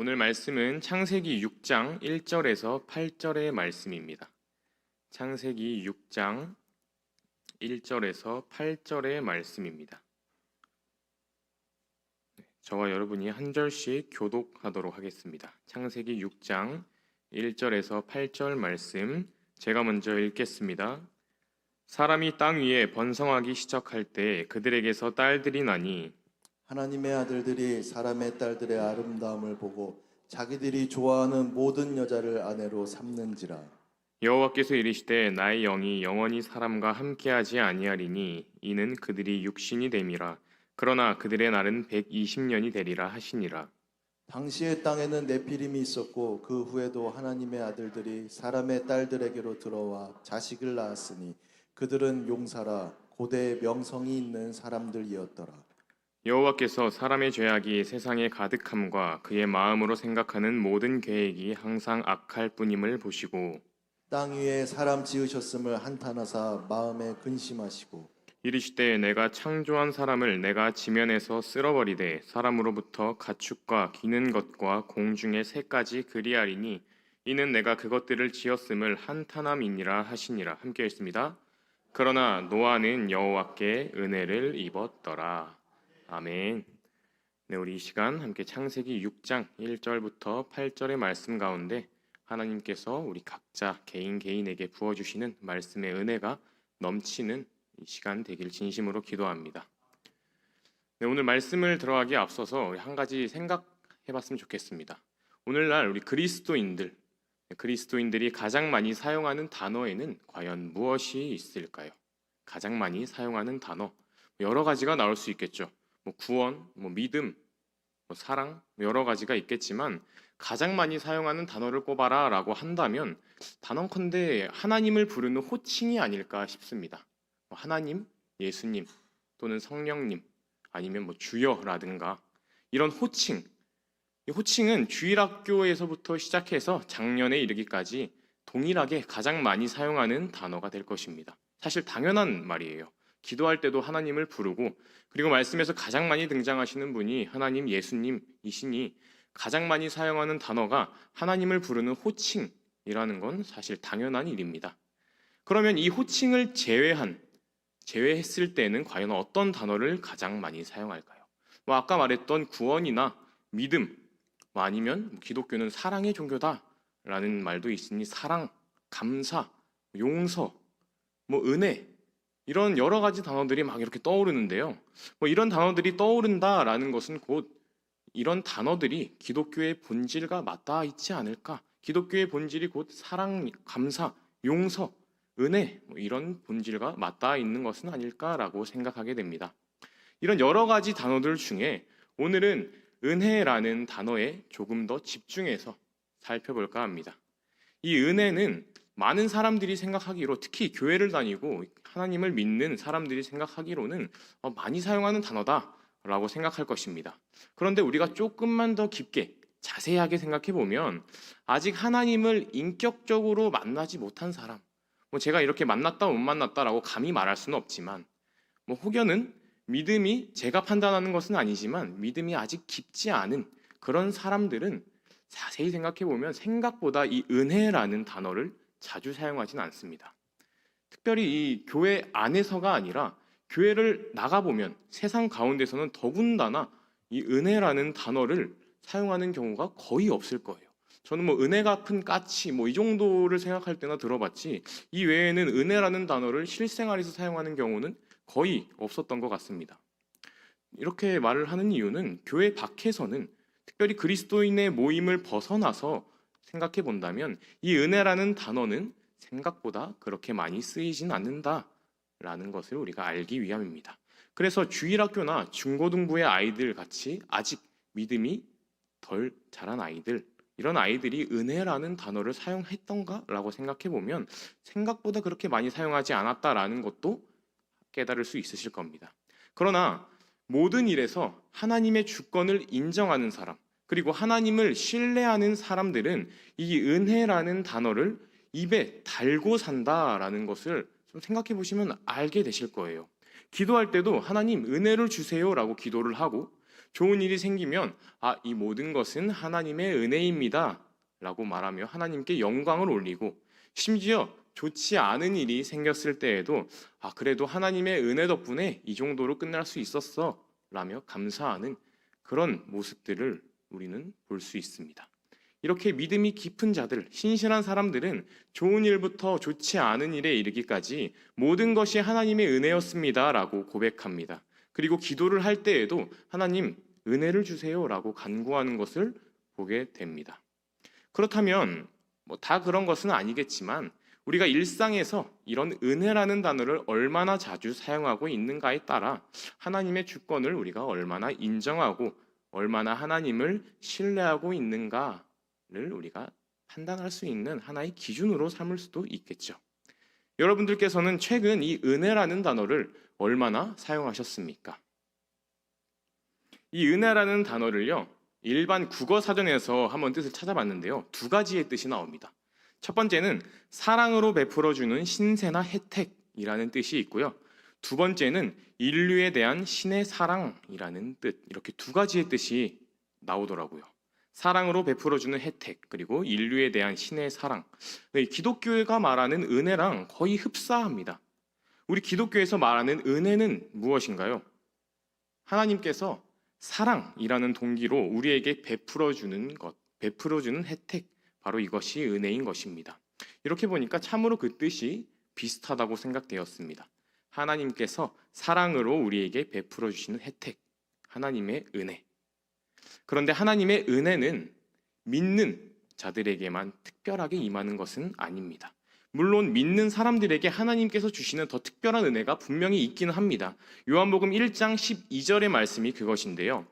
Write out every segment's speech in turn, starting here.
오늘 말씀은 창세기 6장 1절에서 8절의 말씀입니다. 창세기 6장 1절에서 8절의 말씀입니다. 저와 여러분이 한 절씩 교독하도록 하겠습니다. 창세기 6장 1절에서 8절 말씀, 제가 먼저 읽겠습니다. 사람이 땅 위에 번성하기 시작할 때 그들에게서 딸들이 나니 하나님의 아들들이 사람의 딸들의 아름다움을 보고 자기들이 좋아하는 모든 여자를 아내로 삼는지라. 여호와께서 이르시되 나의 영이 영원히 사람과 함께하지 아니하리니 이는 그들이 육신이 됨이라. 그러나 그들의 날은 120년이 되리라 하시니라. 당시의 땅에는 네피림이 있었고 그 후에도 하나님의 아들들이 사람의 딸들에게로 들어와 자식을 낳았으니 그들은 용사라 고대의 명성이 있는 사람들이었더라. 여호와께서 사람의 죄악이 세상에 가득함과 그의 마음으로 생각하는 모든 계획이 항상 악할 뿐임을 보시고 땅 위에 사람 지으셨음을 한탄하사 마음에 근심하시고 이르시되 내가 창조한 사람을 내가 지면에서 쓸어버리되 사람으로부터 가축과 기는 것과 공중의 새까지 그리하리니 이는 내가 그것들을 지었음을 한탄함이니라 하시니라. 함께 읽습니다. 그러나 노아는 여호와께 은혜를 입었더라. 아멘. 네, 우리 이 시간 함께 창세기 6장 1절부터 8절의 말씀 가운데 하나님께서 우리 각자 개인에게 부어주시는 말씀의 은혜가 넘치는 이 시간 되길 진심으로 기도합니다. 네, 오늘 말씀을 들어가기에 앞서서 우리 한 가지 생각해봤으면 좋겠습니다. 오늘날 우리 그리스도인들이 가장 많이 사용하는 단어에는 과연 무엇이 있을까요? 가장 많이 사용하는 단어 여러 가지가 나올 수 있겠죠. 구원, 믿음, 사랑 여러 가지가 있겠지만 가장 많이 사용하는 단어를 꼽아라 라고 한다면 단언컨대 하나님을 부르는 호칭이 아닐까 싶습니다. 하나님, 예수님 또는 성령님 아니면 주여라든가 이런 호칭, 이 호칭은 주일학교에서부터 시작해서 작년에 이르기까지 동일하게 가장 많이 사용하는 단어가 될 것입니다. 사실 당연한 말이에요. 기도할 때도 하나님을 부르고 그리고 말씀에서 가장 많이 등장하시는 분이 하나님 예수님이시니 가장 많이 사용하는 단어가 하나님을 부르는 호칭이라는 건 사실 당연한 일입니다. 그러면 이 호칭을 제외했을 때는 과연 어떤 단어를 가장 많이 사용할까요? 아까 말했던 구원이나 믿음, 아니면 기독교는 사랑의 종교다라는 말도 있으니 사랑, 감사, 용서, 은혜 이런 여러 가지 단어들이 막 이렇게 떠오르는데요. 이런 단어들이 떠오른다라는 것은 곧 이런 단어들이 기독교의 본질과 맞닿아 있지 않을까? 기독교의 본질이 곧 사랑, 감사, 용서, 은혜 이런 본질과 맞닿아 있는 것은 아닐까라고 생각하게 됩니다. 이런 여러 가지 단어들 중에 오늘은 은혜라는 단어에 조금 더 집중해서 살펴볼까 합니다. 이 은혜는 많은 사람들이 생각하기로 특히 교회를 다니고 하나님을 믿는 사람들이 생각하기로는 많이 사용하는 단어다라고 생각할 것입니다. 그런데 우리가 조금만 더 깊게 자세하게 생각해 보면 아직 하나님을 인격적으로 만나지 못한 사람, 제가 이렇게 만났다 못 만났다라고 감히 말할 수는 없지만 혹여는 믿음이 제가 판단하는 것은 아니지만 믿음이 아직 깊지 않은 그런 사람들은 자세히 생각해 보면 생각보다 이 은혜라는 단어를 자주 사용하진 않습니다. 특별히 이 교회 안에서가 아니라 교회를 나가보면 세상 가운데서는 더군다나 이 은혜라는 단어를 사용하는 경우가 거의 없을 거예요. 저는 은혜 갚은 까치 이 정도를 생각할 때나 들어봤지 이 외에는 은혜라는 단어를 실생활에서 사용하는 경우는 거의 없었던 것 같습니다. 이렇게 말을 하는 이유는 교회 밖에서는 특별히 그리스도인의 모임을 벗어나서 생각해 본다면 이 은혜라는 단어는 생각보다 그렇게 많이 쓰이진 않는다라는 것을 우리가 알기 위함입니다. 그래서 주일학교나 중고등부의 아이들 같이 아직 믿음이 덜 자란 아이들, 이런 아이들이 은혜라는 단어를 사용했던가라고 생각해 보면 생각보다 그렇게 많이 사용하지 않았다라는 것도 깨달을 수 있으실 겁니다. 그러나 모든 일에서 하나님의 주권을 인정하는 사람, 그리고 하나님을 신뢰하는 사람들은 이 은혜라는 단어를 입에 달고 산다라는 것을 좀 생각해 보시면 알게 되실 거예요. 기도할 때도 하나님 은혜를 주세요라고 기도를 하고 좋은 일이 생기면 이 모든 것은 하나님의 은혜입니다 라고 말하며 하나님께 영광을 올리고, 심지어 좋지 않은 일이 생겼을 때에도 그래도 하나님의 은혜 덕분에 이 정도로 끝날 수 있었어 라며 감사하는 그런 모습들을 우리는 볼 수 있습니다. 이렇게 믿음이 깊은 자들, 신실한 사람들은 좋은 일부터 좋지 않은 일에 이르기까지 모든 것이 하나님의 은혜였습니다 라고 고백합니다. 그리고 기도를 할 때에도 하나님 은혜를 주세요 라고 간구하는 것을 보게 됩니다. 그렇다면 다 그런 것은 아니겠지만 우리가 일상에서 이런 은혜라는 단어를 얼마나 자주 사용하고 있는가에 따라 하나님의 주권을 우리가 얼마나 인정하고 얼마나 하나님을 신뢰하고 있는가를 우리가 판단할 수 있는 하나의 기준으로 삼을 수도 있겠죠. 여러분들께서는 최근 이 은혜라는 단어를 얼마나 사용하셨습니까? 이 은혜라는 단어를요, 일반 국어 사전에서 한번 뜻을 찾아봤는데요, 두 가지의 뜻이 나옵니다. 첫 번째는 사랑으로 베풀어주는 신세나 혜택이라는 뜻이 있고요. 두 번째는 인류에 대한 신의 사랑이라는 뜻, 이렇게 두 가지의 뜻이 나오더라고요. 사랑으로 베풀어주는 혜택, 그리고 인류에 대한 신의 사랑. 기독교가 말하는 은혜랑 거의 흡사합니다. 우리 기독교에서 말하는 은혜는 무엇인가요? 하나님께서 사랑이라는 동기로 우리에게 베풀어주는 것, 베풀어주는 혜택, 바로 이것이 은혜인 것입니다. 이렇게 보니까 참으로 그 뜻이 비슷하다고 생각되었습니다. 하나님께서 사랑으로 우리에게 베풀어 주시는 혜택, 하나님의 은혜. 그런데 하나님의 은혜는 믿는 자들에게만 특별하게 임하는 것은 아닙니다. 물론 믿는 사람들에게 하나님께서 주시는 더 특별한 은혜가 분명히 있기는 합니다. 요한복음 1장 12절의 말씀이 그것인데요.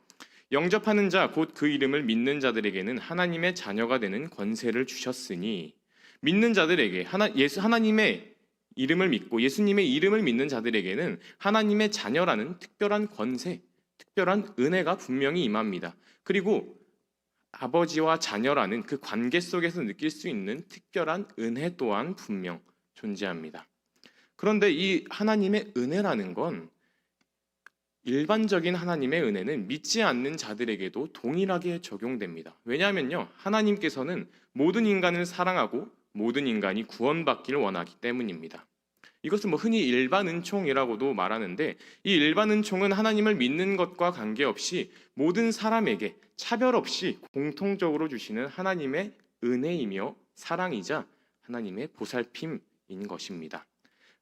영접하는 자 곧 그 이름을 믿는 자들에게는 하나님의 자녀가 되는 권세를 주셨으니, 믿는 자들에게 하나님의 이름을 믿고 예수님의 이름을 믿는 자들에게는 하나님의 자녀라는 특별한 권세, 특별한 은혜가 분명히 임합니다. 그리고 아버지와 자녀라는 그 관계 속에서 느낄 수 있는 특별한 은혜 또한 분명 존재합니다. 그런데 이 하나님의 은혜라는 건 일반적인 하나님의 은혜는 믿지 않는 자들에게도 동일하게 적용됩니다. 왜냐하면요, 하나님께서는 모든 인간을 사랑하고 모든 인간이 구원받기를 원하기 때문입니다. 이것은 흔히 일반 은총이라고도 말하는데, 이 일반 은총은 하나님을 믿는 것과 관계없이 모든 사람에게 차별 없이 공통적으로 주시는 하나님의 은혜이며 사랑이자 하나님의 보살핌인 것입니다.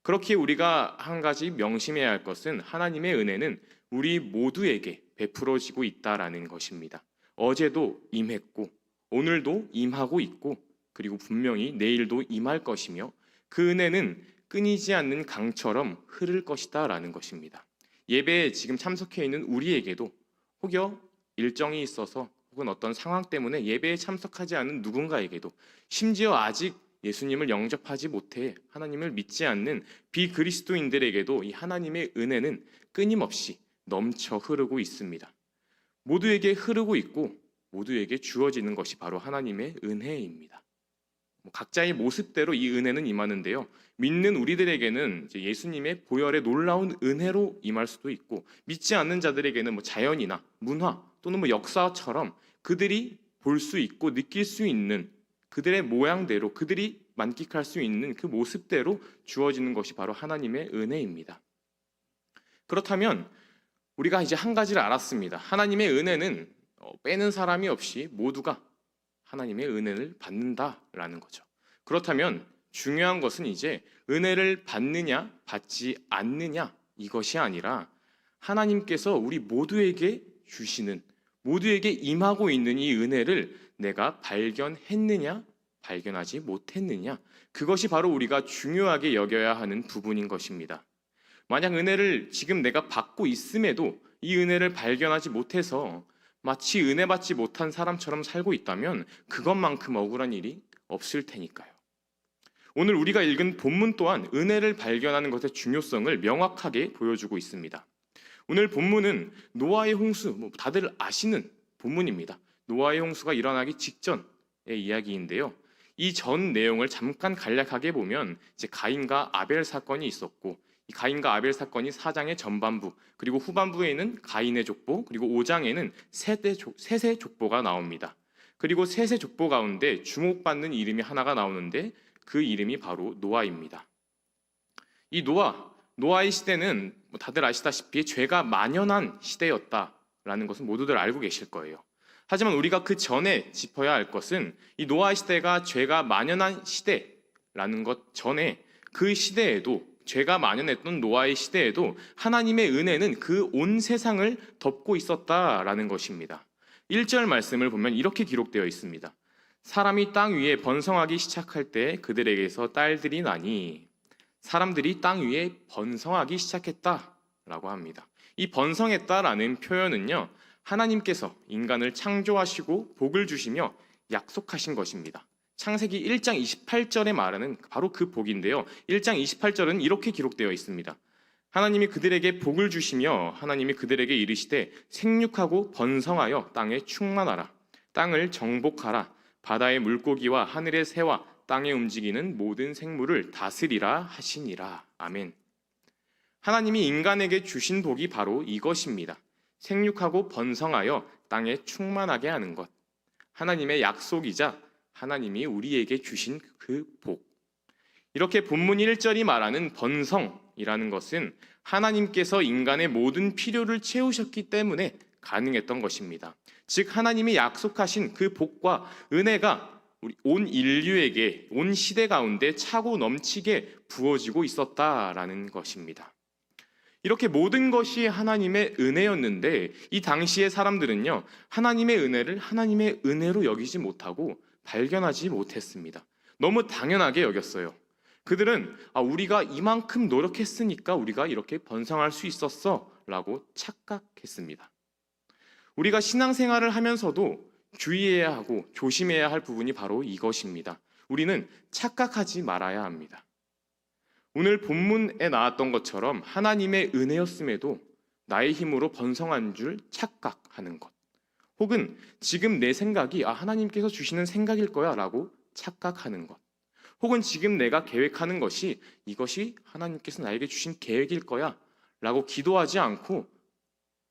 그렇게 우리가 한 가지 명심해야 할 것은 하나님의 은혜는 우리 모두에게 베풀어지고 있다라는 것입니다. 어제도 임했고 오늘도 임하고 있고 그리고 분명히 내일도 임할 것이며 그 은혜는 끊이지 않는 강처럼 흐를 것이다 라는 것입니다. 예배에 지금 참석해 있는 우리에게도 혹여 일정이 있어서 혹은 어떤 상황 때문에 예배에 참석하지 않은 누군가에게도, 심지어 아직 예수님을 영접하지 못해 하나님을 믿지 않는 비그리스도인들에게도 이 하나님의 은혜는 끊임없이 넘쳐 흐르고 있습니다. 모두에게 흐르고 있고 모두에게 주어지는 것이 바로 하나님의 은혜입니다. 각자의 모습대로 이 은혜는 임하는데요, 믿는 우리들에게는 이제 예수님의 보혈의 놀라운 은혜로 임할 수도 있고, 믿지 않는 자들에게는 자연이나 문화 또는 역사처럼 그들이 볼 수 있고 느낄 수 있는 그들의 모양대로, 그들이 만끽할 수 있는 그 모습대로 주어지는 것이 바로 하나님의 은혜입니다. 그렇다면 우리가 이제 한 가지를 알았습니다. 하나님의 은혜는 빼는 사람이 없이 모두가 하나님의 은혜를 받는다라는 거죠. 그렇다면 중요한 것은 이제 은혜를 받느냐 받지 않느냐 이것이 아니라 하나님께서 우리 모두에게 주시는, 모두에게 임하고 있는 이 은혜를 내가 발견했느냐 발견하지 못했느냐, 그것이 바로 우리가 중요하게 여겨야 하는 부분인 것입니다. 만약 은혜를 지금 내가 받고 있음에도 이 은혜를 발견하지 못해서 마치 은혜 받지 못한 사람처럼 살고 있다면 그것만큼 억울한 일이 없을 테니까요. 오늘 우리가 읽은 본문 또한 은혜를 발견하는 것의 중요성을 명확하게 보여주고 있습니다. 오늘 본문은 노아의 홍수, 다들 아시는 본문입니다. 노아의 홍수가 일어나기 직전의 이야기인데요. 이 전 내용을 잠깐 간략하게 보면 이제 가인과 아벨 사건이 있었고, 이 가인과 아벨 사건이 4장의 전반부, 그리고 후반부에는 가인의 족보, 그리고 5장에는 셋의 족보가 나옵니다. 그리고 셋의 족보 가운데 주목받는 이름이 하나가 나오는데 그 이름이 바로 노아입니다. 이 노아의 시대는 다들 아시다시피 죄가 만연한 시대였다라는 것은 모두들 알고 계실 거예요. 하지만 우리가 그 전에 짚어야 할 것은 이 노아의 시대가 죄가 만연한 시대라는 것 전에 그 시대에도 죄가 만연했던 노아의 시대에도 하나님의 은혜는 그 온 세상을 덮고 있었다라는 것입니다. 1절 말씀을 보면 이렇게 기록되어 있습니다. 사람이 땅 위에 번성하기 시작할 때 그들에게서 딸들이 나니 사람들이 땅 위에 번성하기 시작했다라고 합니다. 이 번성했다라는 표현은요, 하나님께서 인간을 창조하시고 복을 주시며 약속하신 것입니다. 창세기 1장 28절에 말하는 바로 그 복인데요. 1장 28절은 이렇게 기록되어 있습니다. 하나님이 그들에게 복을 주시며 하나님이 그들에게 이르시되 생육하고 번성하여 땅에 충만하라. 땅을 정복하라. 바다의 물고기와 하늘의 새와 땅에 움직이는 모든 생물을 다스리라 하시니라. 아멘. 하나님이 인간에게 주신 복이 바로 이것입니다. 생육하고 번성하여 땅에 충만하게 하는 것. 하나님의 약속이자 하나님이 우리에게 주신 그 복. 이렇게 본문 1절이 말하는 번성이라는 것은 하나님께서 인간의 모든 필요를 채우셨기 때문에 가능했던 것입니다. 즉 하나님이 약속하신 그 복과 은혜가 우리 온 인류에게 온 시대 가운데 차고 넘치게 부어지고 있었다라는 것입니다. 이렇게 모든 것이 하나님의 은혜였는데 이 당시의 사람들은요, 하나님의 은혜를 하나님의 은혜로 여기지 못하고 발견하지 못했습니다. 너무 당연하게 여겼어요. 그들은 우리가 이만큼 노력했으니까 우리가 이렇게 번성할 수 있었어 라고 착각했습니다. 우리가 신앙생활을 하면서도 주의해야 하고 조심해야 할 부분이 바로 이것입니다. 우리는 착각하지 말아야 합니다. 오늘 본문에 나왔던 것처럼 하나님의 은혜였음에도 나의 힘으로 번성한 줄 착각하는 것, 혹은 지금 내 생각이 하나님께서 주시는 생각일 거야 라고 착각하는 것, 혹은 지금 내가 계획하는 것이 이것이 하나님께서 나에게 주신 계획일 거야 라고 기도하지 않고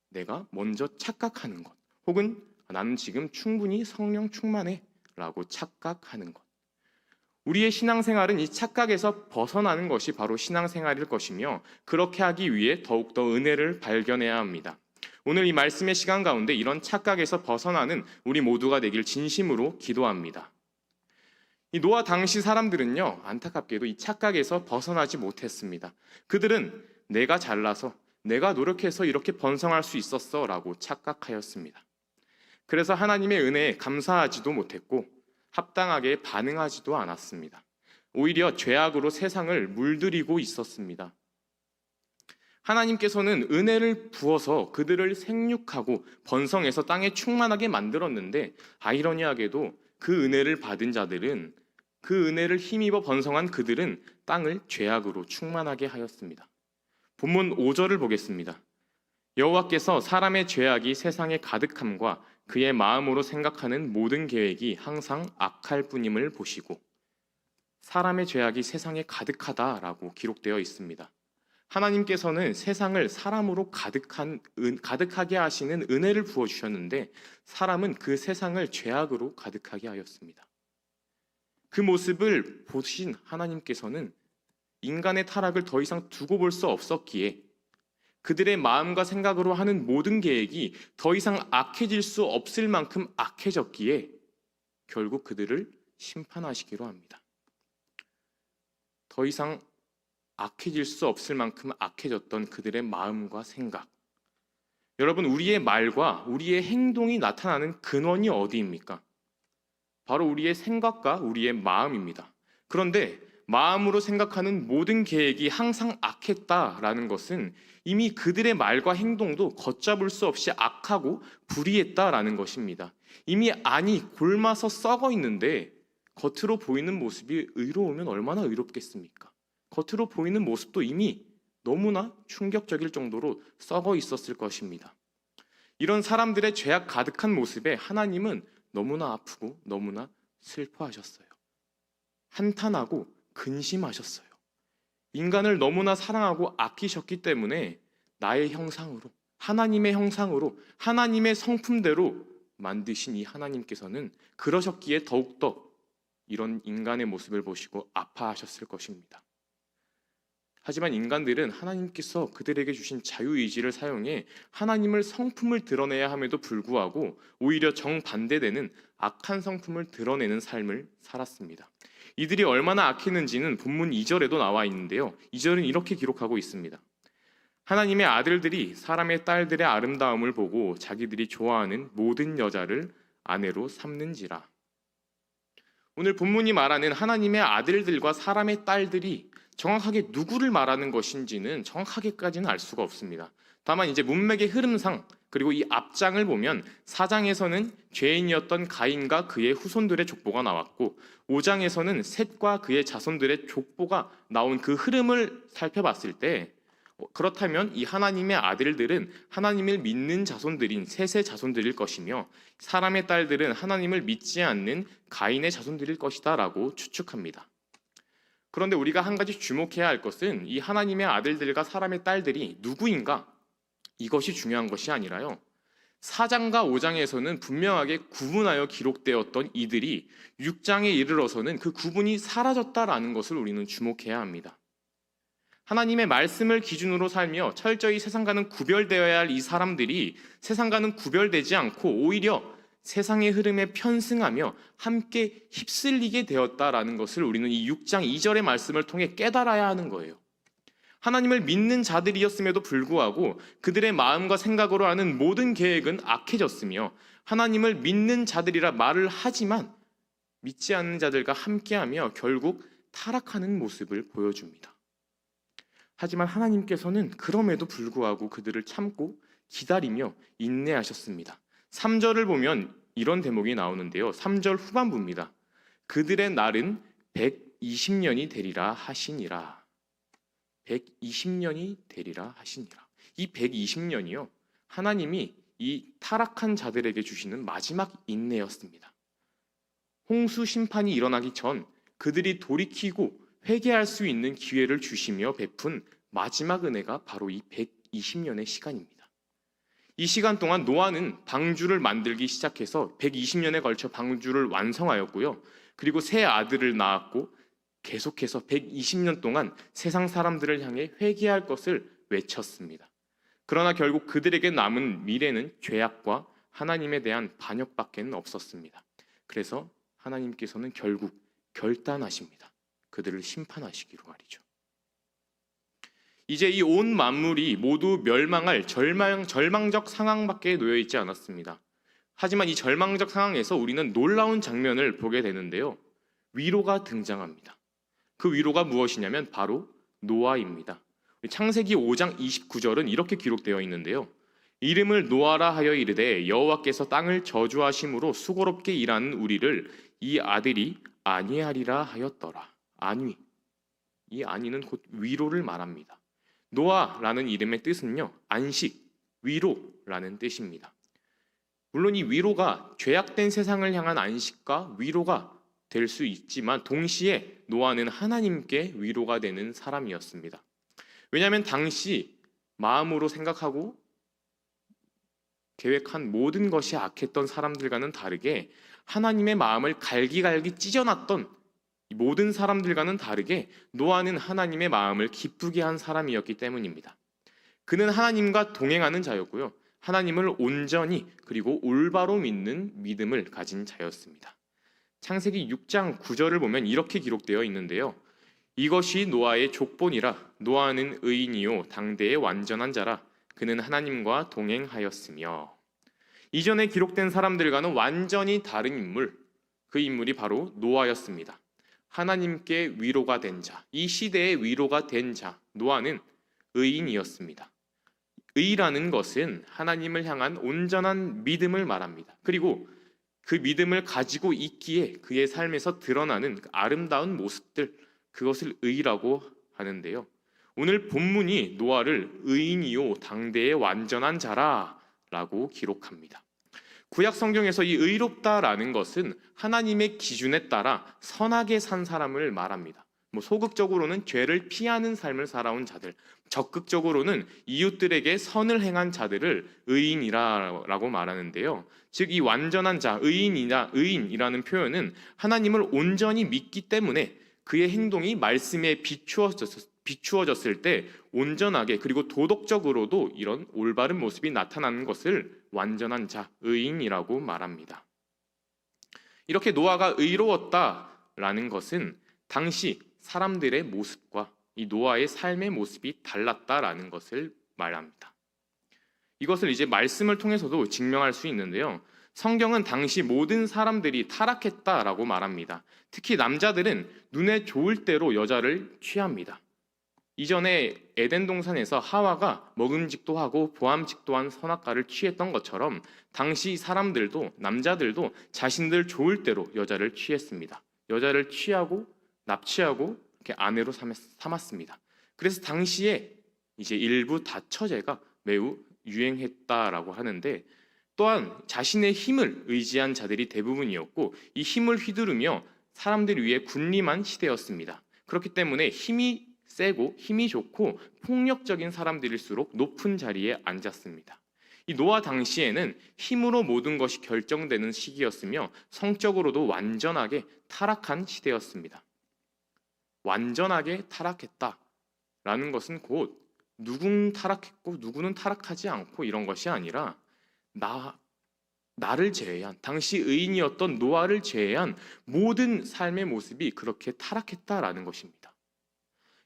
내가 먼저 착각하는 것, 혹은 나는 지금 충분히 성령 충만해 라고 착각하는 것. 우리의 신앙생활은 이 착각에서 벗어나는 것이 바로 신앙생활일 것이며 그렇게 하기 위해 더욱더 은혜를 발견해야 합니다. 오늘 이 말씀의 시간 가운데 이런 착각에서 벗어나는 우리 모두가 되길 진심으로 기도합니다. 이 노아 당시 사람들은요, 안타깝게도 이 착각에서 벗어나지 못했습니다. 그들은 내가 잘나서 내가 노력해서 이렇게 번성할 수 있었어 라고 착각하였습니다. 그래서 하나님의 은혜에 감사하지도 못했고 합당하게 반응하지도 않았습니다. 오히려 죄악으로 세상을 물들이고 있었습니다. 하나님께서는 은혜를 부어서 그들을 생육하고 번성해서 땅에 충만하게 만들었는데 아이러니하게도 그 은혜를 받은 자들은, 그 은혜를 힘입어 번성한 그들은 땅을 죄악으로 충만하게 하였습니다. 본문 5절을 보겠습니다. 여호와께서 사람의 죄악이 세상에 가득함과 그의 마음으로 생각하는 모든 계획이 항상 악할 뿐임을 보시고, 사람의 죄악이 세상에 가득하다라고 기록되어 있습니다. 하나님께서는 세상을 사람으로 가득하게 하시는 은혜를 부어주셨는데 사람은 그 세상을 죄악으로 가득하게 하였습니다. 그 모습을 보신 하나님께서는 인간의 타락을 더 이상 두고 볼 수 없었기에 그들의 마음과 생각으로 하는 모든 계획이 더 이상 악해질 수 없을 만큼 악해졌기에 결국 그들을 심판하시기로 합니다. 더 이상 악해질 수 없을 만큼 악해졌던 그들의 마음과 생각. 여러분, 우리의 말과 우리의 행동이 나타나는 근원이 어디입니까? 바로 우리의 생각과 우리의 마음입니다. 그런데 마음으로 생각하는 모든 계획이 항상 악했다라는 것은 이미 그들의 말과 행동도 걷잡을 수 없이 악하고 불의했다라는 것입니다. 이미 안이 골마서 썩어 있는데 겉으로 보이는 모습이 의로우면 얼마나 의롭겠습니까? 겉으로 보이는 모습도 이미 너무나 충격적일 정도로 썩어 있었을 것입니다. 이런 사람들의 죄악 가득한 모습에 하나님은 너무나 아프고 너무나 슬퍼하셨어요. 한탄하고 근심하셨어요. 인간을 너무나 사랑하고 아끼셨기 때문에 나의 형상으로, 하나님의 형상으로, 하나님의 성품대로 만드신 이 하나님께서는 그러셨기에 더욱더 이런 인간의 모습을 보시고 아파하셨을 것입니다. 하지만 인간들은 하나님께서 그들에게 주신 자유의지를 사용해 하나님을 성품을 드러내야 함에도 불구하고 오히려 정반대되는 악한 성품을 드러내는 삶을 살았습니다. 이들이 얼마나 악했는지는 본문 2절에도 나와 있는데요. 2절은 이렇게 기록하고 있습니다. 하나님의 아들들이 사람의 딸들의 아름다움을 보고 자기들이 좋아하는 모든 여자를 아내로 삼는지라. 오늘 본문이 말하는 하나님의 아들들과 사람의 딸들이 정확하게 누구를 말하는 것인지는 정확하게까지는 알 수가 없습니다. 다만 이제 문맥의 흐름상 그리고 이 앞장을 보면 4장에서는 죄인이었던 가인과 그의 후손들의 족보가 나왔고 5장에서는 셋과 그의 자손들의 족보가 나온 그 흐름을 살펴봤을 때 그렇다면 이 하나님의 아들들은 하나님을 믿는 자손들인 셋의 자손들일 것이며 사람의 딸들은 하나님을 믿지 않는 가인의 자손들일 것이다 라고 추측합니다. 그런데 우리가 한 가지 주목해야 할 것은 이 하나님의 아들들과 사람의 딸들이 누구인가? 이것이 중요한 것이 아니라요. 4장과 5장에서는 분명하게 구분하여 기록되었던 이들이 6장에 이르러서는 그 구분이 사라졌다라는 것을 우리는 주목해야 합니다. 하나님의 말씀을 기준으로 살며 철저히 세상과는 구별되어야 할 이 사람들이 세상과는 구별되지 않고 오히려 세상의 흐름에 편승하며 함께 휩쓸리게 되었다라는 것을 우리는 이 6장 2절의 말씀을 통해 깨달아야 하는 거예요. 하나님을 믿는 자들이었음에도 불구하고 그들의 마음과 생각으로 하는 모든 계획은 악해졌으며 하나님을 믿는 자들이라 말을 하지만 믿지 않는 자들과 함께하며 결국 타락하는 모습을 보여줍니다. 하지만 하나님께서는 그럼에도 불구하고 그들을 참고 기다리며 인내하셨습니다. 3절을 보면 이런 대목이 나오는데요. 3절 후반부입니다. 그들의 날은 120년이 되리라 하시니라. 120년이 되리라 하시니라. 이 120년이요. 하나님이 이 타락한 자들에게 주시는 마지막 인내였습니다. 홍수 심판이 일어나기 전 그들이 돌이키고 회개할 수 있는 기회를 주시며 베푼 마지막 은혜가 바로 이 120년의 시간입니다. 이 시간 동안 노아는 방주를 만들기 시작해서 120년에 걸쳐 방주를 완성하였고요. 그리고 세 아들을 낳았고 계속해서 120년 동안 세상 사람들을 향해 회개할 것을 외쳤습니다. 그러나 결국 그들에게 남은 미래는 죄악과 하나님에 대한 반역밖에 없었습니다. 그래서 하나님께서는 결국 결단하십니다. 그들을 심판하시기로 말이죠. 이제 이 온 만물이 모두 멸망할 절망적 상황밖에 놓여 있지 않았습니다. 하지만 이 절망적 상황에서 우리는 놀라운 장면을 보게 되는데요. 위로가 등장합니다. 그 위로가 무엇이냐면 바로 노아입니다. 창세기 5장 29절은 이렇게 기록되어 있는데요. 이름을 노아라 하여 이르되 여호와께서 땅을 저주하심으로 수고롭게 일하는 우리를 이 아들이 안위하리라 하였더라. 안위. 이 안위는 곧 위로를 말합니다. 노아라는 이름의 뜻은요, 안식, 위로라는 뜻입니다. 물론 이 위로가 죄악된 세상을 향한 안식과 위로가 될 수 있지만 동시에 노아는 하나님께 위로가 되는 사람이었습니다. 왜냐하면 당시 마음으로 생각하고 계획한 모든 것이 악했던 사람들과는 다르게 하나님의 마음을 갈기갈기 찢어놨던 모든 사람들과는 다르게 노아는 하나님의 마음을 기쁘게 한 사람이었기 때문입니다. 그는 하나님과 동행하는 자였고요. 하나님을 온전히 그리고 올바로 믿는 믿음을 가진 자였습니다. 창세기 6장 9절을 보면 이렇게 기록되어 있는데요. 이것이 노아의 족본이라. 노아는 의인이요 당대의 완전한 자라. 그는 하나님과 동행하였으며. 이전에 기록된 사람들과는 완전히 다른 인물, 그 인물이 바로 노아였습니다. 하나님께 위로가 된 자, 이 시대의 위로가 된 자, 노아는 의인이었습니다. 의라는 것은 하나님을 향한 온전한 믿음을 말합니다. 그리고 그 믿음을 가지고 있기에 그의 삶에서 드러나는 아름다운 모습들, 그것을 의라고 하는데요. 오늘 본문이 노아를 의인이요 당대의 완전한 자라 라고 기록합니다. 구약 성경에서 이 의롭다라는 것은 하나님의 기준에 따라 선하게 산 사람을 말합니다. 소극적으로는 죄를 피하는 삶을 살아온 자들, 적극적으로는 이웃들에게 선을 행한 자들을 의인이라고 말하는데요. 즉 이 완전한 자, 의인이라는 표현은 하나님을 온전히 믿기 때문에 그의 행동이 말씀에 비추어졌을 때 온전하게 그리고 도덕적으로도 이런 올바른 모습이 나타나는 것을 완전한 자, 의인이라고 말합니다. 이렇게 노아가 의로웠다라는 것은 당시 사람들의 모습과 이 노아의 삶의 모습이 달랐다라는 것을 말합니다. 이것을 이제 말씀을 통해서도 증명할 수 있는데요. 성경은 당시 모든 사람들이 타락했다라고 말합니다. 특히 남자들은 눈에 좋을 대로 여자를 취합니다. 이전에 에덴 동산에서 하와가 먹음직도 하고 보암직도 한 선악과를 취했던 것처럼 당시 사람들도 남자들도 자신들 좋을 대로 여자를 취했습니다. 여자를 취하고 납치하고 이렇게 아내로 삼았습니다. 그래서 당시에 이제 일부 다처제가 매우 유행했다라고 하는데 또한 자신의 힘을 의지한 자들이 대부분이었고 이 힘을 휘두르며 사람들 위에 군림한 시대였습니다. 그렇기 때문에 힘이 세고 힘이 좋고 폭력적인 사람들일수록 높은 자리에 앉았습니다. 이 노아 당시에는 힘으로 모든 것이 결정되는 시기였으며 성적으로도 완전하게 타락한 시대였습니다. 완전하게 타락했다라는 것은 곧 누구는 타락했고 누구는 타락하지 않고 이런 것이 아니라 나를 제외한 당시 의인이었던 노아를 제외한 모든 삶의 모습이 그렇게 타락했다라는 것입니다.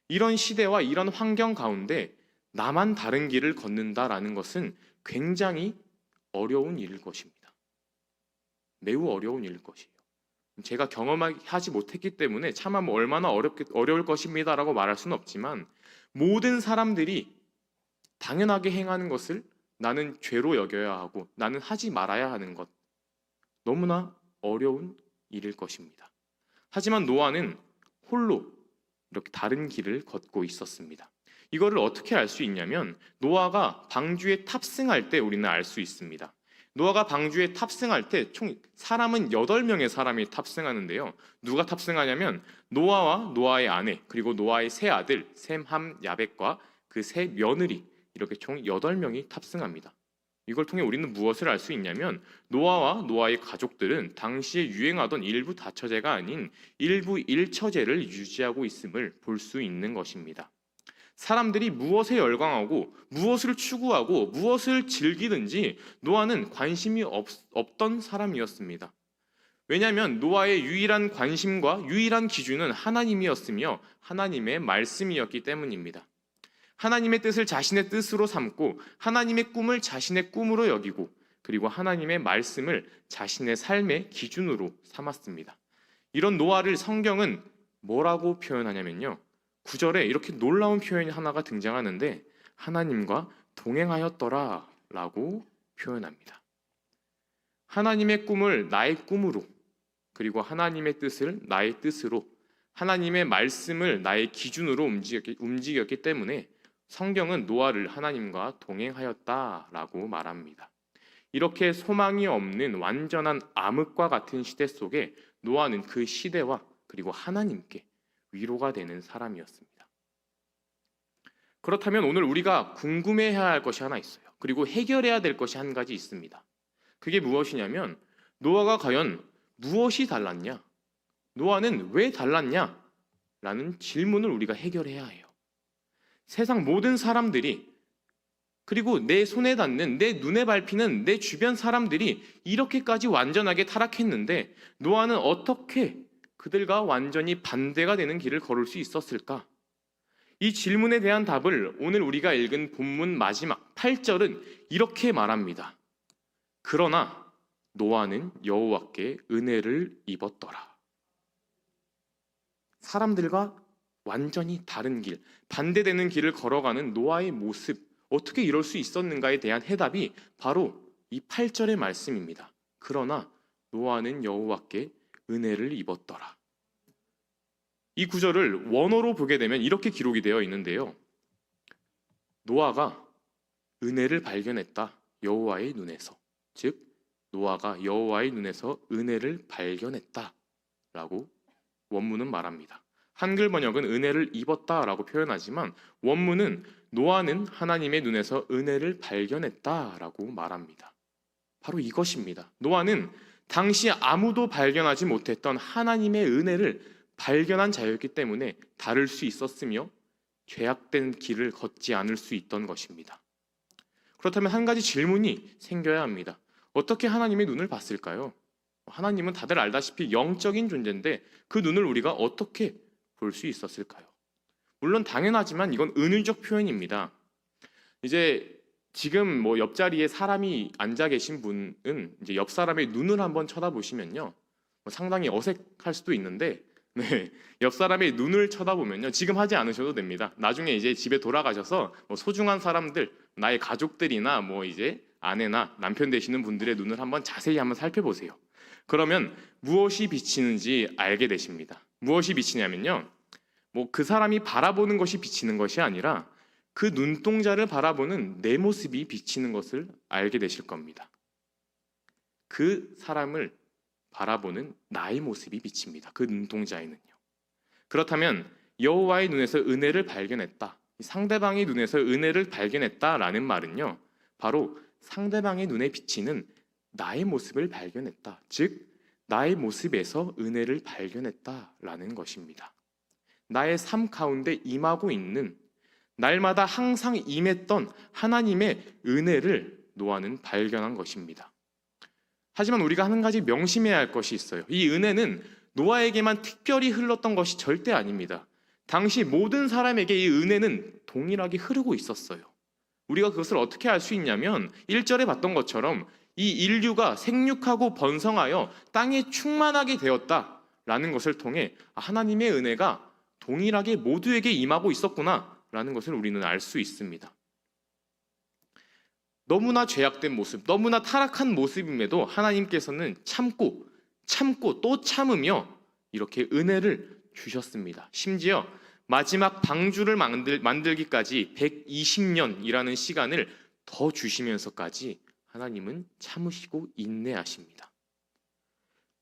이런 시대와 이런 환경 가운데 나만 다른 길을 걷는다라는 것은 굉장히 어려운 일일 것입니다. 매우 어려운 일일 것이에요. 제가 경험하지 못했기 때문에 차마 얼마나 어려울 것입니다라고 말할 수는 없지만 모든 사람들이 당연하게 행하는 것을 나는 죄로 여겨야 하고 나는 하지 말아야 하는 것 너무나 어려운 일일 것입니다. 하지만 노아는 홀로 이렇게 다른 길을 걷고 있었습니다. 이거를 어떻게 알 수 있냐면 노아가 방주에 탑승할 때 우리는 알 수 있습니다. 노아가 방주에 탑승할 때 총 사람은 8명의 사람이 탑승하는데요. 누가 탑승하냐면 노아와 노아의 아내 그리고 노아의 세 아들 셈, 함, 야벳과 그 세 며느리 이렇게 총 8명이 탑승합니다. 이걸 통해 우리는 무엇을 알 수 있냐면 노아와 노아의 가족들은 당시에 유행하던 일부 다처제가 아닌 일부 일처제를 유지하고 있음을 볼 수 있는 것입니다. 사람들이 무엇에 열광하고 무엇을 추구하고 무엇을 즐기든지 노아는 관심이 없던 사람이었습니다. 왜냐하면 노아의 유일한 관심과 유일한 기준은 하나님이었으며 하나님의 말씀이었기 때문입니다. 하나님의 뜻을 자신의 뜻으로 삼고 하나님의 꿈을 자신의 꿈으로 여기고 그리고 하나님의 말씀을 자신의 삶의 기준으로 삼았습니다. 이런 노아를 성경은 뭐라고 표현하냐면요. 9절에 이렇게 놀라운 표현이 하나가 등장하는데 하나님과 동행하였더라 라고 표현합니다. 하나님의 꿈을 나의 꿈으로 그리고 하나님의 뜻을 나의 뜻으로 하나님의 말씀을 나의 기준으로 움직였기 때문에 성경은 노아를 하나님과 동행하였다라고 말합니다. 이렇게 소망이 없는 완전한 암흑과 같은 시대 속에 노아는 그 시대와 그리고 하나님께 위로가 되는 사람이었습니다. 그렇다면 오늘 우리가 궁금해해야 할 것이 하나 있어요. 그리고 해결해야 될 것이 한 가지 있습니다. 그게 무엇이냐면 노아가 과연 무엇이 달랐냐? 노아는 왜 달랐냐? 라는 질문을 우리가 해결해야 해요. 세상 모든 사람들이 그리고 내 손에 닿는 내 눈에 밟히는 내 주변 사람들이 이렇게까지 완전하게 타락했는데 노아는 어떻게 그들과 완전히 반대가 되는 길을 걸을 수 있었을까? 이 질문에 대한 답을 오늘 우리가 읽은 본문 마지막 8절은 이렇게 말합니다. 그러나 노아는 여호와께 은혜를 입었더라. 사람들과 완전히 다른 길, 반대되는 길을 걸어가는 노아의 모습, 어떻게 이럴 수 있었는가에 대한 해답이 바로 이 8절의 말씀입니다. 그러나 노아는 여호와께 은혜를 입었더라. 이 구절을 원어로 보게 되면 이렇게 기록이 되어 있는데요. 노아가 은혜를 발견했다. 여호와의 눈에서. 즉 노아가 여호와의 눈에서 은혜를 발견했다라고 원문은 말합니다. 한글 번역은 은혜를 입었다라고 표현하지만 원문은 노아는 하나님의 눈에서 은혜를 발견했다라고 말합니다. 바로 이것입니다. 노아는 당시 아무도 발견하지 못했던 하나님의 은혜를 발견한 자였기 때문에 다를 수 있었으며 죄악된 길을 걷지 않을 수 있던 것입니다. 그렇다면 한 가지 질문이 생겨야 합니다. 어떻게 하나님의 눈을 봤을까요? 하나님은 다들 알다시피 영적인 존재인데 그 눈을 우리가 어떻게 볼 수 있었을까요? 물론 당연하지만 이건 은유적 표현입니다. 이제 지금 옆자리에 사람이 앉아 계신 분은 이제 옆 사람의 눈을 한번 쳐다보시면요, 상당히 어색할 수도 있는데, 옆 사람의 눈을 쳐다보면요, 지금 하지 않으셔도 됩니다. 나중에 이제 집에 돌아가셔서 소중한 사람들, 나의 가족들이나 이제 아내나 남편 되시는 분들의 눈을 한번 자세히 한번 살펴보세요. 그러면 무엇이 비치는지 알게 되십니다. 무엇이 비치냐면요, 그 사람이 바라보는 것이 비치는 것이 아니라 그 눈동자를 바라보는 내 모습이 비치는 것을 알게 되실 겁니다. 그 사람을 바라보는 나의 모습이 비칩니다. 그 눈동자에는요. 그렇다면 여호와의 눈에서 은혜를 발견했다, 상대방의 눈에서 은혜를 발견했다라는 말은요, 바로 상대방의 눈에 비치는 나의 모습을 발견했다, 즉 나의 모습에서 은혜를 발견했다라는 것입니다. 나의 삶 가운데 임하고 있는, 날마다 항상 임했던 하나님의 은혜를 노아는 발견한 것입니다. 하지만 우리가 한 가지 명심해야 할 것이 있어요. 이 은혜는 노아에게만 특별히 흘렀던 것이 절대 아닙니다. 당시 모든 사람에게 이 은혜는 동일하게 흐르고 있었어요. 우리가 그것을 어떻게 알 수 있냐면 1절에 봤던 것처럼 이 인류가 생육하고 번성하여 땅에 충만하게 되었다라는 것을 통해 하나님의 은혜가 동일하게 모두에게 임하고 있었구나라는 것을 우리는 알 수 있습니다. 너무나 죄악된 모습, 너무나 타락한 모습임에도 하나님께서는 참고 또 참으며 이렇게 은혜를 주셨습니다. 심지어 마지막 방주를 만들기까지 120년이라는 시간을 더 주시면서까지 하나님은 참으시고 인내하십니다.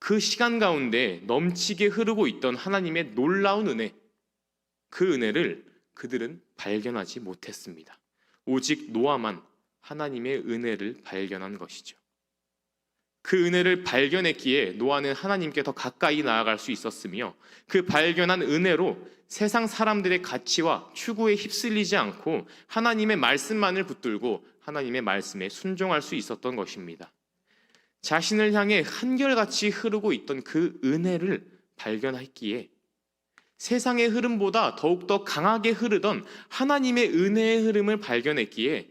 그 시간 가운데 넘치게 흐르고 있던 하나님의 놀라운 은혜, 그 은혜를 그들은 발견하지 못했습니다. 오직 노아만 하나님의 은혜를 발견한 것이죠. 그 은혜를 발견했기에 노아는 하나님께 더 가까이 나아갈 수 있었으며, 그 발견한 은혜로 세상 사람들의 가치와 추구에 휩쓸리지 않고 하나님의 말씀만을 붙들고 하나님의 말씀에 순종할 수 있었던 것입니다. 자신을 향해 한결같이 흐르고 있던 그 은혜를 발견했기에 세상의 흐름보다 더욱더 강하게 흐르던 하나님의 은혜의 흐름을 발견했기에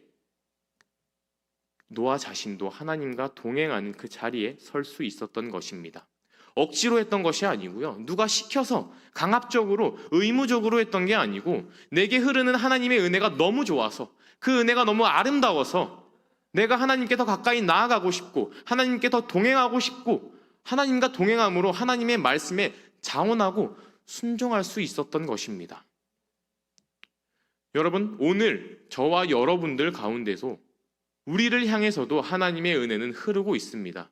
노아 자신도 하나님과 동행하는 그 자리에 설 수 있었던 것입니다. 억지로 했던 것이 아니고요, 누가 시켜서 강압적으로 의무적으로 했던 게 아니고, 내게 흐르는 하나님의 은혜가 너무 좋아서, 그 은혜가 너무 아름다워서 내가 하나님께 더 가까이 나아가고 싶고 하나님께 더 동행하고 싶고, 하나님과 동행함으로 하나님의 말씀에 자원하고 순종할 수 있었던 것입니다. 여러분, 오늘 저와 여러분들 가운데서 우리를 향해서도 하나님의 은혜는 흐르고 있습니다.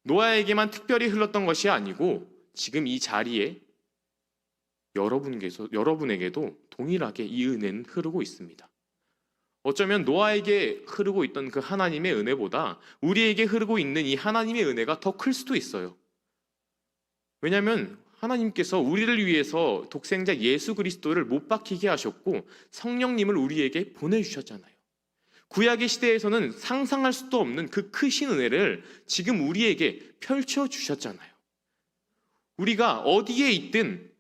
노아에게만 특별히 흘렀던 것이 아니고 지금 이 자리에 여러분에게도 동일하게 이 은혜는 흐르고 있습니다. 어쩌면 노아에게 흐르고 있던 그 하나님의 은혜보다 우리에게 흐르고 있는 이 하나님의 은혜가 더 클 수도 있어요. 왜냐하면 하나님께서 우리를 위해서 독생자 예수 그리스도를 못 박히게 하셨고 성령님을 우리에게 보내주셨잖아요. 구약의 시대에서는 상상할 수도 없는 그 크신 은혜를 지금 우리에게 펼쳐주셨잖아요. 우리가 어디에 있든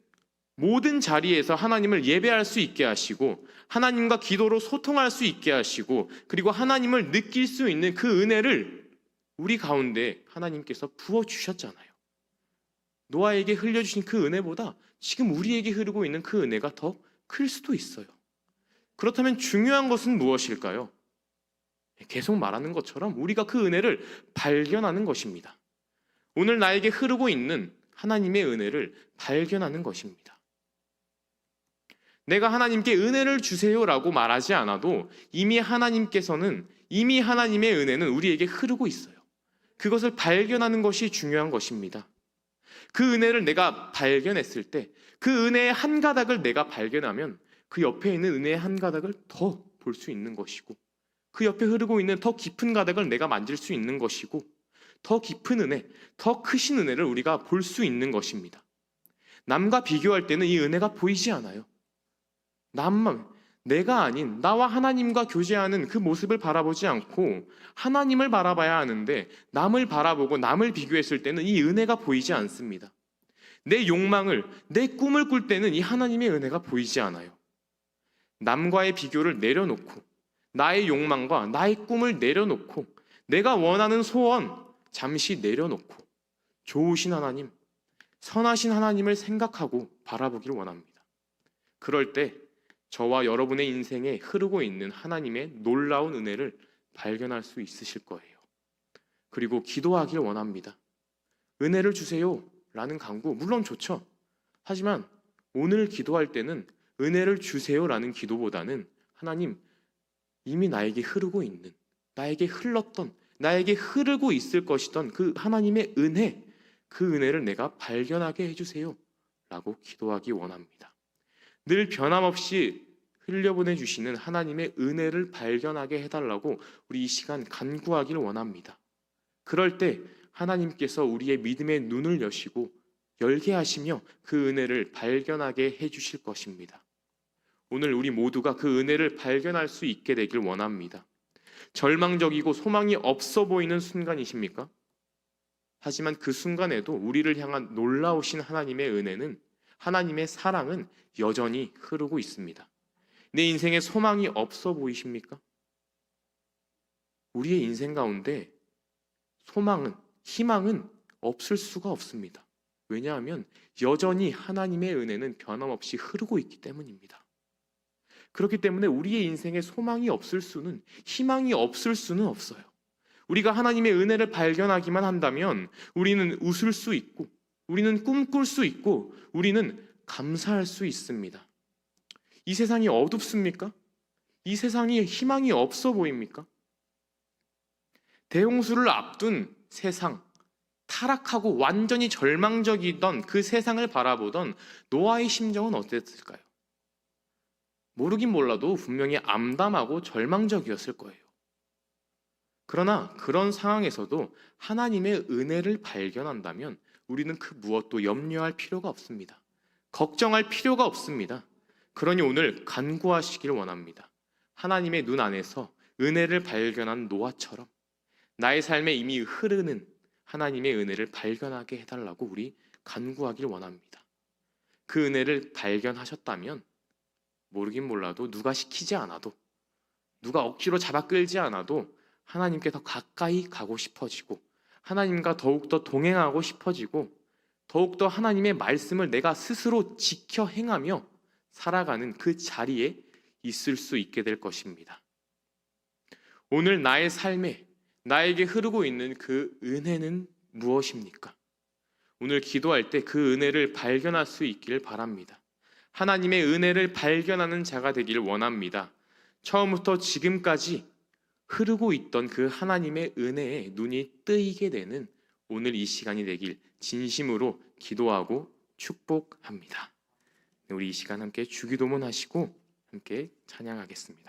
모든 자리에서 하나님을 예배할 수 있게 하시고 하나님과 기도로 소통할 수 있게 하시고, 그리고 하나님을 느낄 수 있는 그 은혜를 우리 가운데 하나님께서 부어주셨잖아요. 노아에게 흘려주신 그 은혜보다 지금 우리에게 흐르고 있는 그 은혜가 더 클 수도 있어요. 그렇다면 중요한 것은 무엇일까요? 계속 말하는 것처럼 우리가 그 은혜를 발견하는 것입니다. 오늘 나에게 흐르고 있는 하나님의 은혜를 발견하는 것입니다. 내가 하나님께 은혜를 주세요라고 말하지 않아도 이미 하나님의 은혜는 우리에게 흐르고 있어요. 그것을 발견하는 것이 중요한 것입니다. 그 은혜를 내가 발견했을 때, 그 은혜의 한 가닥을 내가 발견하면 그 옆에 있는 은혜의 한 가닥을 더 볼 수 있는 것이고, 그 옆에 흐르고 있는 더 깊은 가닥을 내가 만질 수 있는 것이고, 더 깊은 은혜, 더 크신 은혜를 우리가 볼 수 있는 것입니다. 남과 비교할 때는 이 은혜가 보이지 않아요. 내가 아닌 나와 하나님과 교제하는 그 모습을 바라보지 않고 하나님을 바라봐야 하는데, 남을 바라보고 남을 비교했을 때는 이 은혜가 보이지 않습니다. 내 욕망을, 내 꿈을 꿀 때는 이 하나님의 은혜가 보이지 않아요. 남과의 비교를 내려놓고, 나의 욕망과 나의 꿈을 내려놓고, 내가 원하는 소원 잠시 내려놓고 좋으신 하나님, 선하신 하나님을 생각하고 바라보기를 원합니다. 그럴 때 저와 여러분의 인생에 흐르고 있는 하나님의 놀라운 은혜를 발견할 수 있으실 거예요. 그리고 기도하길 원합니다. 은혜를 주세요 라는 간구 물론 좋죠. 하지만 오늘 기도할 때는 은혜를 주세요라는 기도보다는 하나님, 이미 나에게 흐르고 있는, 나에게 흘렀던, 나에게 흐르고 있을 것이던 그 하나님의 은혜, 그 은혜를 내가 발견하게 해주세요 라고 기도하기 원합니다. 늘 변함없이 흘려보내주시는 하나님의 은혜를 발견하게 해달라고 우리 이 시간 간구하길 원합니다. 그럴 때 하나님께서 우리의 믿음의 눈을 여시고 열게 하시며 그 은혜를 발견하게 해주실 것입니다. 오늘 우리 모두가 그 은혜를 발견할 수 있게 되길 원합니다. 절망적이고 소망이 없어 보이는 순간이십니까? 하지만 그 순간에도 우리를 향한 놀라우신 하나님의 은혜는, 하나님의 사랑은 여전히 흐르고 있습니다. 내 인생에 소망이 없어 보이십니까? 우리의 인생 가운데 소망은, 희망은 없을 수가 없습니다. 왜냐하면 여전히 하나님의 은혜는 변함없이 흐르고 있기 때문입니다. 그렇기 때문에 우리의 인생에 소망이 없을 수는, 희망이 없을 수는 없어요. 우리가 하나님의 은혜를 발견하기만 한다면 우리는 웃을 수 있고, 우리는 꿈꿀 수 있고, 우리는 감사할 수 있습니다. 이 세상이 어둡습니까? 이 세상이 희망이 없어 보입니까? 대홍수를 앞둔 세상, 타락하고 완전히 절망적이던 그 세상을 바라보던 노아의 심정은 어땠을까요? 모르긴 몰라도 분명히 암담하고 절망적이었을 거예요. 그러나 그런 상황에서도 하나님의 은혜를 발견한다면 우리는 그 무엇도 염려할 필요가 없습니다. 걱정할 필요가 없습니다. 그러니 오늘 간구하시길 원합니다. 하나님의 눈 안에서 은혜를 발견한 노아처럼 나의 삶에 이미 흐르는 하나님의 은혜를 발견하게 해달라고 우리 간구하길 원합니다. 그 은혜를 발견하셨다면 모르긴 몰라도 누가 시키지 않아도, 누가 억지로 잡아 끌지 않아도 하나님께 더 가까이 가고 싶어지고, 하나님과 더욱더 동행하고 싶어지고, 더욱더 하나님의 말씀을 내가 스스로 지켜 행하며 살아가는 그 자리에 있을 수 있게 될 것입니다. 오늘 나의 삶에 나에게 흐르고 있는 그 은혜는 무엇입니까? 오늘 기도할 때 그 은혜를 발견할 수 있기를 바랍니다. 하나님의 은혜를 발견하는 자가 되기를 원합니다. 처음부터 지금까지 흐르고 있던 그 하나님의 은혜에 눈이 뜨이게 되는 오늘 이 시간이 되길 진심으로 기도하고 축복합니다. 우리 이 시간 함께 주기도문 하시고 함께 찬양하겠습니다.